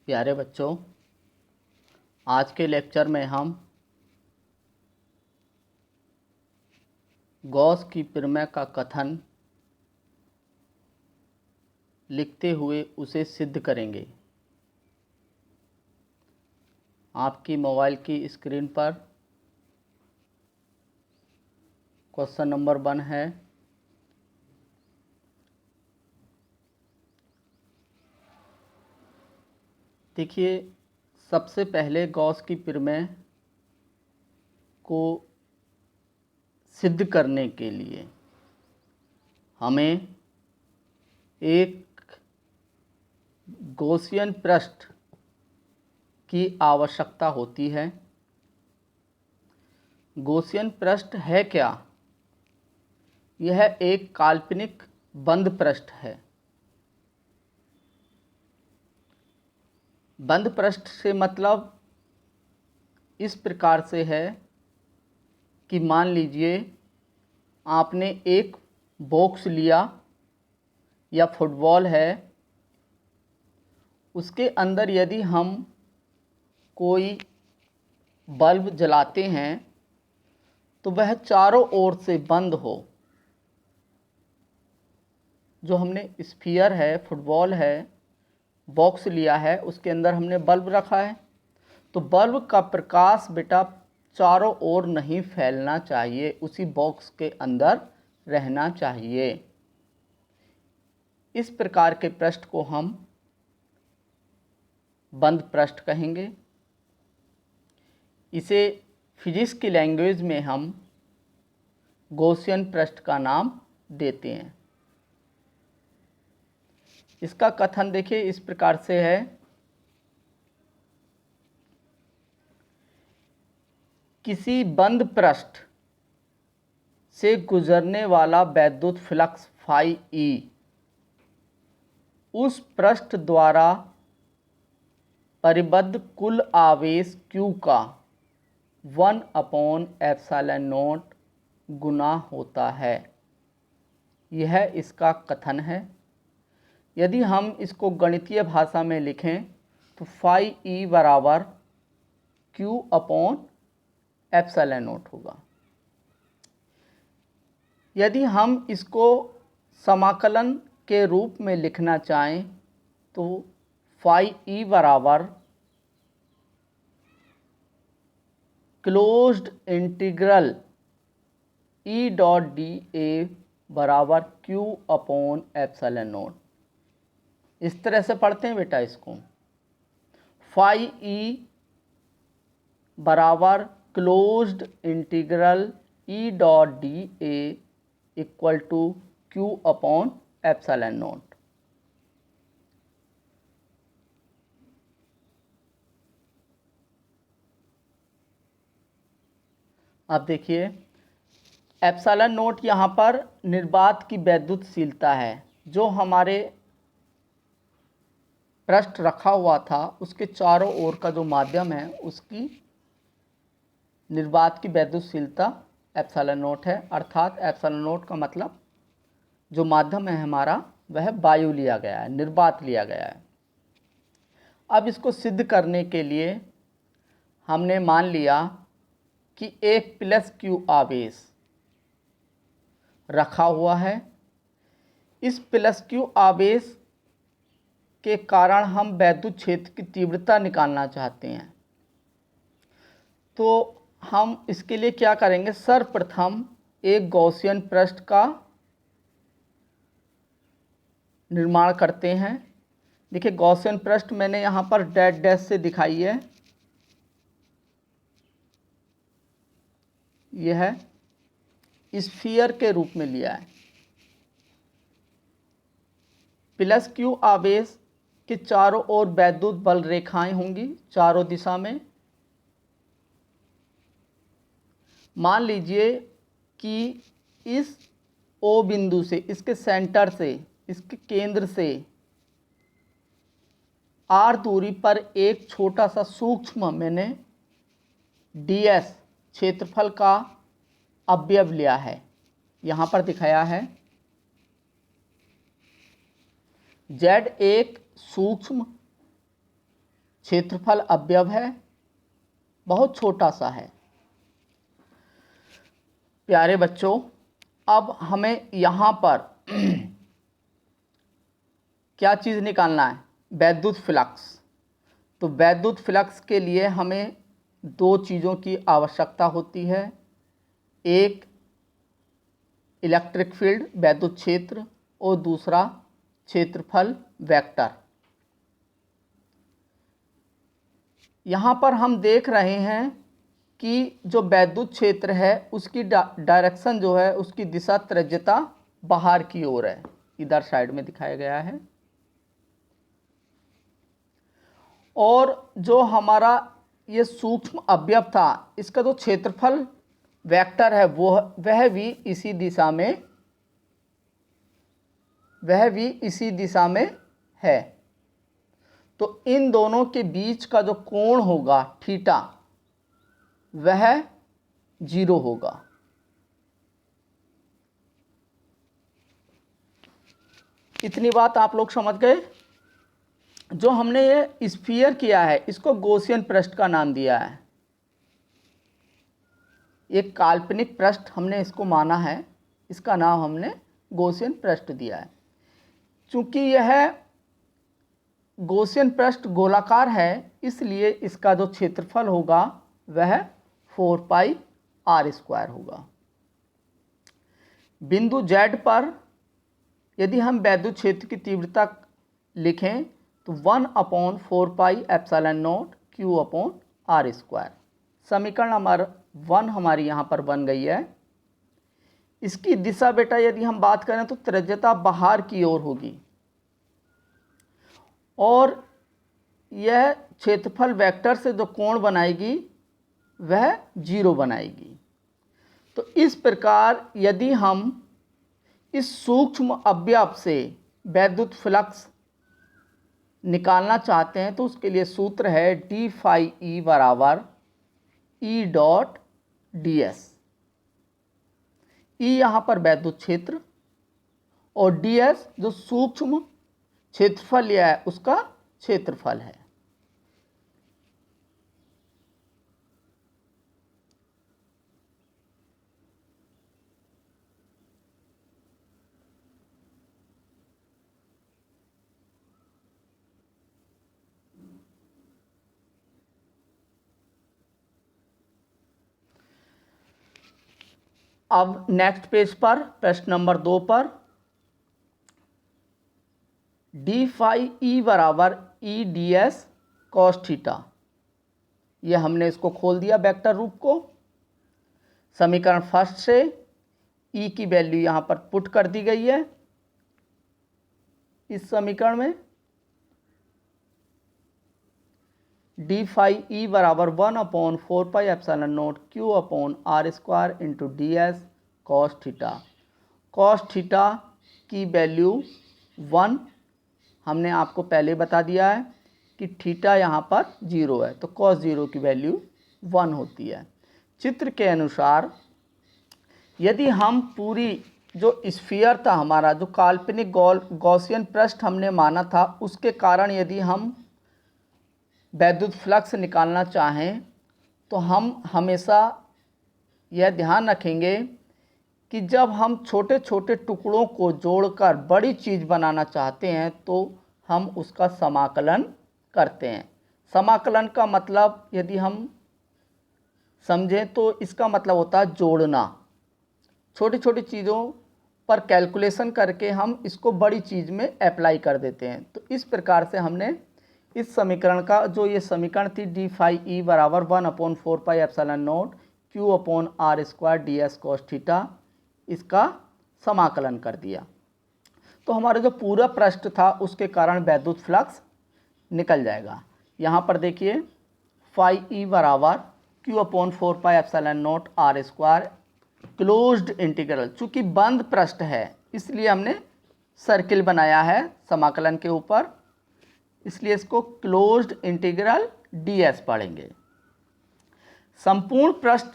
प्यारे बच्चों, आज के लेक्चर में हम गॉस की प्रमेय का कथन लिखते हुए उसे सिद्ध करेंगे। आपकी मोबाइल की स्क्रीन पर क्वेश्चन नंबर 1 है। देखिए, सबसे पहले गॉस की प्रमेय को सिद्ध करने के लिए हमें एक गॉसियन पृष्ठ की आवश्यकता होती है। गॉसियन पृष्ठ है क्या? यह एक काल्पनिक बंद पृष्ठ है। बंद पृष्ठ से मतलब इस प्रकार से है कि मान लीजिए आपने एक बॉक्स लिया या फुटबॉल है, उसके अंदर यदि हम कोई बल्ब जलाते हैं तो वह चारों ओर से बंद हो। जो हमने स्फीयर है, फुटबॉल है, बॉक्स लिया है, उसके अंदर हमने बल्ब रखा है, तो बल्ब का प्रकाश बेटा चारों ओर नहीं फैलना चाहिए, उसी बॉक्स के अंदर रहना चाहिए। इस प्रकार के पृष्ठ को हम बंद पृष्ठ कहेंगे। इसे फिजिक्स की लैंग्वेज में हम गॉसियन पृष्ठ का नाम देते हैं। इसका कथन देखिए इस प्रकार से है, किसी बंद पृष्ठ से गुजरने वाला वैद्युत फ्लक्स फाई ई उस पृष्ठ द्वारा परिबद्ध कुल आवेश Q का 1/ε0 गुना होता है। यह इसका कथन है। यदि हम इसको गणितीय भाषा में लिखें तो फाई ई बराबर Q/ε0 होगा। यदि हम इसको समाकलन के रूप में लिखना चाहें तो फाई ई बराबर closed integral E dot d ए बराबर Q/ε0। इस तरह से पढ़ते हैं बेटा इसको, फाई ई बराबर closed integral E dot d A equal to Q/ε0। अब देखिए, ε0 यहाँ पर निर्वात की वैद्युतशीलता है। जो हमारे पृष्ठ रखा हुआ था उसके चारों ओर का जो माध्यम है उसकी निर्वात की वैद्युतशीलता ε0 है। अर्थात ε0 का मतलब जो माध्यम है हमारा वह वायु लिया गया है, निर्वात लिया गया है। अब इसको सिद्ध करने के लिए हमने मान लिया कि एक +Q आवेश रखा हुआ है। इस +Q आवेश के कारण हम वैद्युत क्षेत्र की तीव्रता निकालना चाहते हैं। तो हम इसके लिए क्या करेंगे, सर्वप्रथम एक गॉसियन पृष्ठ का निर्माण करते हैं। देखिए, गॉसियन पृष्ठ मैंने यहाँ पर डैश डैश से दिखाई है। यह स्फीयर के रूप में लिया है। +Q आवेश के चारों ओर वैद्युत बल रेखाएं होंगी, चारों दिशा में। मान लीजिए कि इस O बिंदु से, इसके सेंटर से, इसके केंद्र से R दूरी पर एक छोटा सा सूक्ष्म मैंने ds क्षेत्रफल का अवयव लिया है, यहाँ पर दिखाया है। Z एक सूक्ष्म क्षेत्रफल अवयव है, बहुत छोटा सा है। प्यारे बच्चों, अब हमें यहाँ पर क्या चीज़ निकालना है? वैद्युत फ्लक्स। तो वैद्युत फ्लक्स के लिए हमें दो चीज़ों की आवश्यकता होती है, एक इलेक्ट्रिक फील्ड वैद्युत क्षेत्र और दूसरा क्षेत्रफल वेक्टर। यहाँ पर हम देख रहे हैं कि जो वैद्युत क्षेत्र है उसकी डायरेक्शन जो है, उसकी दिशा त्रिज्यता बाहर की ओर है, इधर साइड में दिखाया गया है। और जो हमारा ये सूक्ष्म अवयव था, इसका जो क्षेत्रफल वेक्टर है वह भी इसी दिशा में है। तो इन दोनों के बीच का जो कोण होगा थीटा, वह 0 होगा। इतनी बात आप लोग समझ गए। जो हमने ये स्फीयर किया है, इसको गॉसियन पृष्ठ का नाम दिया है। एक काल्पनिक पृष्ठ हमने इसको माना है, इसका नाम हमने गॉसियन पृष्ठ दिया है। चूंकि यह गॉसियन पृष्ठ गोलाकार है, इसलिए इसका जो क्षेत्रफल होगा वह 4πr² होगा। बिंदु Z पर यदि हम वैद्युत क्षेत्र की तीव्रता लिखें तो 1/4πε0 Q/r²। समीकरण नंबर 1 हमारी यहाँ पर बन गई है। इसकी दिशा बेटा यदि हम बात करें तो त्रिज्यता बाहर की ओर होगी और यह क्षेत्रफल वेक्टर से जो कोण बनाएगी वह 0 बनाएगी। तो इस प्रकार यदि हम इस सूक्ष्म अवयव से वैद्युत फ्लक्स निकालना चाहते हैं तो उसके लिए सूत्र है d phi e बराबर E.ds। E यहाँ पर वैद्युत क्षेत्र और ds जो सूक्ष्म क्षेत्रफल लिया है उसका क्षेत्रफल है। अब नेक्स्ट पेज पर प्रश्न नंबर 2 पर d phi e बराबर E.ds cos थीटा, ये हमने इसको खोल दिया वेक्टर रूप को। समीकरण फर्स्ट से E की वैल्यू यहाँ पर पुट कर दी गई है इस समीकरण में। d phi e बराबर 1/4πε0 Q/r² into ds cos theta. cos theta की वैल्यू 1 हमने आपको पहले बता दिया है कि थीटा यहाँ पर 0 है, तो cos 0 की वैल्यू 1 होती है। चित्र के अनुसार यदि हम पूरी जो स्फीयर था हमारा, जो काल्पनिक गॉसियन पृष्ठ हमने माना था, उसके कारण यदि हम वैद्युत फ्लक्स निकालना चाहें तो हम हमेशा यह ध्यान रखेंगे कि जब हम छोटे छोटे टुकड़ों को जोड़कर बड़ी चीज़ बनाना चाहते हैं तो हम उसका समाकलन करते हैं। समाकलन का मतलब यदि हम समझें तो इसका मतलब होता है जोड़ना। छोटी छोटी चीज़ों पर कैलकुलेशन करके हम इसको बड़ी चीज़ में अप्लाई कर देते हैं। तो इस प्रकार से हमने इस समीकरण का, जो ये समीकरण थी d phi e बराबर 1/4πε0 Q/r² ds cos थीटा, इसका समाकलन कर दिया। तो हमारा जो पूरा पृष्ठ था उसके कारण वैद्युत फ्लक्स निकल जाएगा। यहाँ पर देखिए phi e बराबर Q/4πε0 r² क्लोज्ड इंटीग्रल, चूँकि बंद पृष्ठ है इसलिए हमने सर्किल बनाया है समाकलन के ऊपर, इसलिए इसको क्लोज्ड इंटीग्रल ds पढ़ेंगे। संपूर्ण पृष्ठ,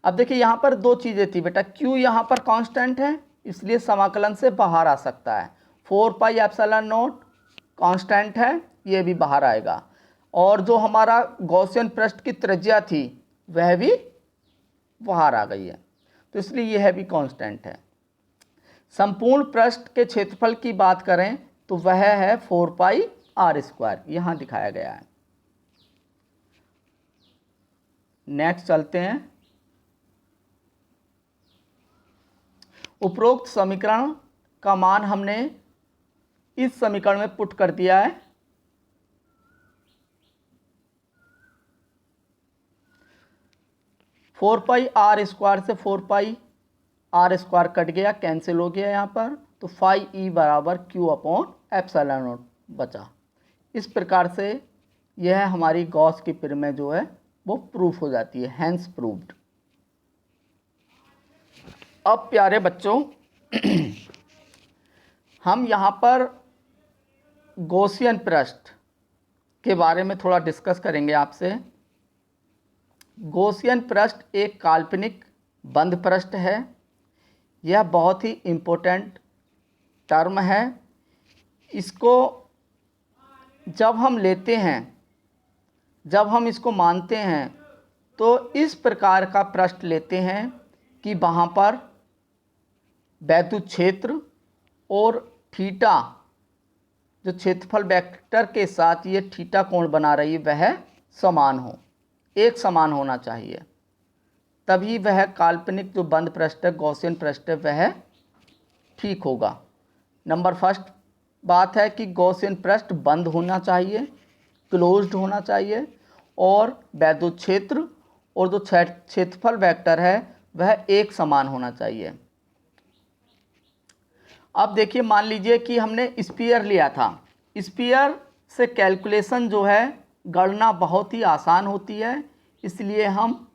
अब देखिए यहाँ पर दो चीज़ें थी बेटा, q यहाँ पर कांस्टेंट है इसलिए समाकलन से बाहर आ सकता है, 4πε0 कांस्टेंट है ये भी बाहर आएगा। और जो हमारा गॉसियन पृष्ठ की त्रिज्या थी वह भी बाहर आ गई है, तो इसलिए यह भी कांस्टेंट है। संपूर्ण पृष्ठ के क्षेत्रफल की बात करें तो वह है 4πr², यहाँ दिखाया गया है। नेक्स्ट चलते हैं। उपरोक्त समीकरण का मान हमने इस समीकरण में पुट कर दिया है। फोर पाई आर स्क्वायर से 4πr² कट गया, कैंसिल हो गया यहाँ पर, तो फाई ई बराबर Q/ε0 बचा। इस प्रकार से यह हमारी गॉस की प्रमेय जो है वो प्रूफ हो जाती है, हैंस प्रूव्ड। अब प्यारे बच्चों हम यहाँ पर गॉसियन पृष्ठ के बारे में थोड़ा डिस्कस करेंगे आपसे। गॉसियन पृष्ठ एक काल्पनिक बंद पृष्ठ है। यह बहुत ही इम्पोर्टेंट टर्म है। इसको जब हम लेते हैं, जब हम इसको मानते हैं तो इस प्रकार का पृष्ठ लेते हैं कि वहाँ पर वैद्युत क्षेत्र और थीटा, जो क्षेत्रफल वेक्टर के साथ ये थीटा कोण बना रही है, वह समान हो, एक समान होना चाहिए, तभी वह काल्पनिक जो बंद पृष्ठ है, गॉसियन पृष्ठ है, वह ठीक होगा। नंबर फर्स्ट बात है कि गॉसियन पृष्ठ बंद होना चाहिए, क्लोज्ड होना चाहिए, और वैद्युत क्षेत्र और जो क्षेत्रफल वेक्टर है वह एक समान होना चाहिए। अब देखिए, मान लीजिए कि हमने स्फीयर लिया था। स्फीयर से कैलकुलेशन जो है, गणना बहुत ही आसान होती है, इसलिए हम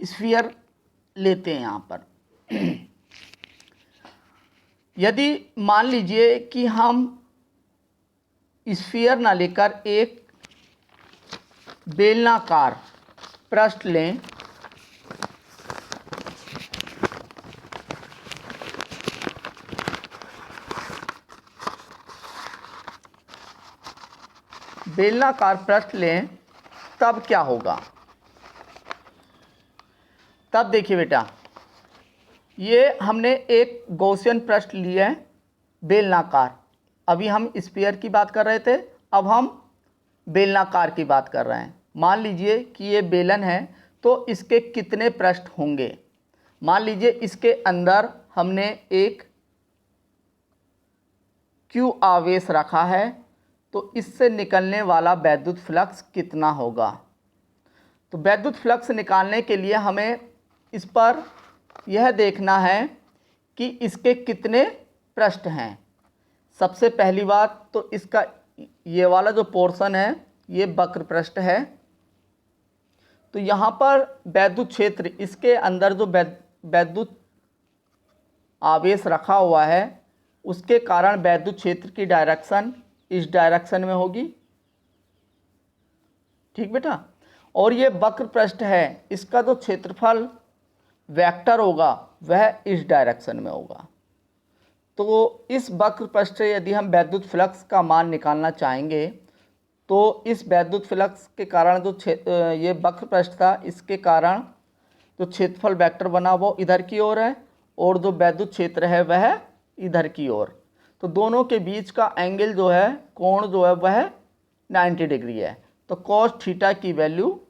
स्फीयर लेते हैं यहाँ पर। यदि मान लीजिए कि हम स्फीयर ना लेकर एक बेलनाकार पृष्ठ लें, बेलनाकार पृष्ठ लें, तब क्या होगा? तब देखिए बेटा, ये हमने एक गॉसियन पृष्ठ लिया है बेलनाकार। अभी हम स्फीयर की बात कर रहे थे, अब हम बेलनाकार की बात कर रहे हैं। मान लीजिए कि ये बेलन है, तो इसके कितने पृष्ठ होंगे? मान लीजिए इसके अंदर हमने एक Q आवेश रखा है, तो इससे निकलने वाला वैद्युत फ्लक्स कितना होगा? तो वैद्युत फ्लक्स निकालने के लिए हमें इस पर यह देखना है कि इसके कितने पृष्ठ हैं। सबसे पहली बात तो इसका ये वाला जो पोर्शन है ये वक्र पृष्ठ है, तो यहाँ पर वैद्युत क्षेत्र, इसके अंदर जो वैद्युत आवेश रखा हुआ है उसके कारण वैद्युत क्षेत्र की डायरेक्शन इस डायरेक्शन में होगी। ठीक बेटा, और ये वक्र पृष्ठ है, इसका जो क्षेत्रफल वेक्टर होगा वह इस डायरेक्शन में होगा। तो इस वक्र पृष्ठ से यदि हम वैद्युत फ्लक्स का मान निकालना चाहेंगे, तो इस वैद्युत फ्लक्स के कारण जो ये वक्र पृष्ठ था, इसके कारण जो क्षेत्रफल वेक्टर बना वो इधर की ओर है, और जो वैद्युत क्षेत्र है वह इधर की ओर। तो दोनों के बीच का एंगल जो है, कोण जो है, वह 90 डिग्री है। तो कॉस थीटा की वैल्यू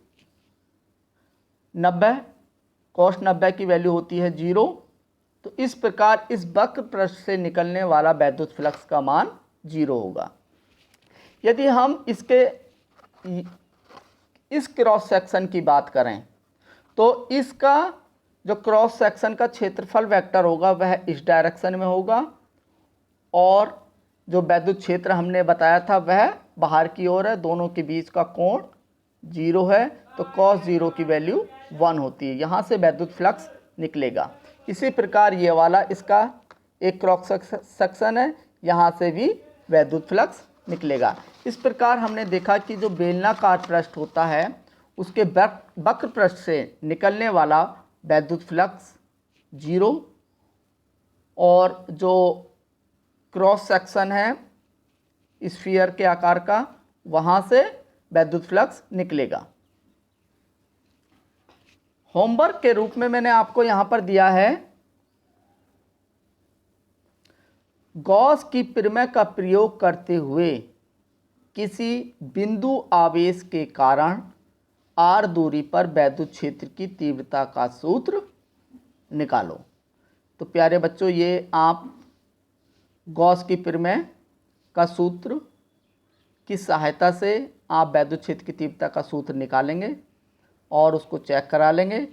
90, कॉस 90 की वैल्यू होती है 0। तो इस प्रकार इस वक्र पृष्ठ से निकलने वाला वैद्युत फ्लक्स का मान 0 होगा। यदि हम इस क्रॉस सेक्शन की बात करें, तो इसका जो क्रॉस सेक्शन का क्षेत्रफल वेक्टर होगा वह इस डायरेक्शन में होगा, और जो वैद्युत क्षेत्र हमने बताया था वह बाहर की ओर है। दोनों के बीच का कोण 0 है, तो cos 0 की वैल्यू 1 होती है। यहाँ से वैद्युत फ्लक्स निकलेगा। इसी प्रकार ये वाला इसका एक क्रॉस सेक्शन है, यहाँ से भी वैद्युत फ्लक्स निकलेगा। इस प्रकार हमने देखा कि जो बेलनाकार पृष्ठ होता है उसके वक्र पृष्ठ से निकलने वाला वैद्युत फ्लक्स 0, और जो क्रॉस सेक्शन है स्फीयर के आकार का वहाँ से विद्युत फ्लक्स निकलेगा। होमवर्क के रूप में मैंने आपको यहाँ पर दिया है, गॉस की प्रमेय का प्रयोग करते हुए किसी बिंदु आवेश के कारण r दूरी पर विद्युत क्षेत्र की तीव्रता का सूत्र निकालो। तो प्यारे बच्चों, ये आप गॉस की प्रमेय का सूत्र की सहायता से आप विद्युत क्षेत्र की तीव्रता का सूत्र निकालेंगे और उसको चेक करा लेंगे।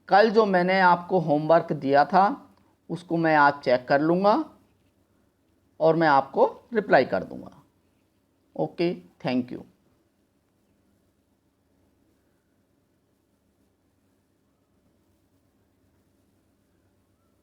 कल जो मैंने आपको होमवर्क दिया था उसको मैं आज चेक कर लूँगा और मैं आपको रिप्लाई कर दूँगा। Okay, thank you.